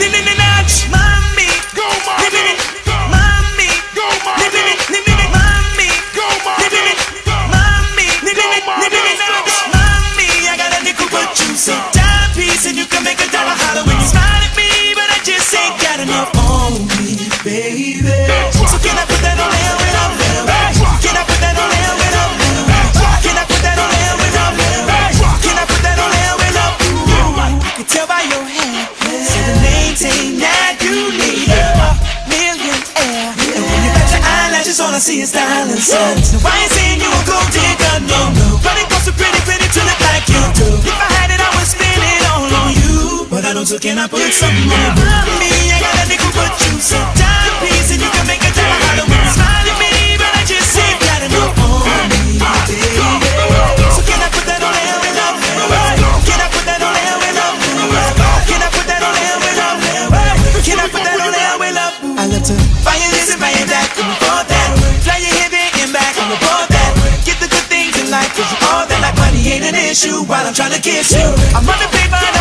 Mommy, Go, mommy. mommy, Go, mommy. mommy, mommy, I got a nickel but you say timepiece and you can make a dollar holler when you smile at me, but I just ain't got enough on me, baby. So can I put that on there when I'm there? Can I put that on there when I'm there? Can I put that on there when I'm there? Can I put that on there when I'm there? I can tell by your hair, so the maintain that you need a millionaire. And when you got your eyelashes on, I see a style and sense. No, I ain't saying you a gold digger, no, no. But it goes so pretty to look like you do. If I had it, I would spend it all on you. But I don't, so can I put something on me? I got a nickel but you so timepiece and you can make a dollar holler when you smile at me, but I just ain't got enough on me, baby. So can I put that on there when I'm there? Can I put that on there when I'm there? Can I put that on there when I'm there? Can I put that on there when I'm there? I love to fire this and fire that, come afford that. Fly your head back and back, I'm aboard that. Get the good things in life, cause all that like money ain't an issue while I'm trying to kiss you. I'm on the paper.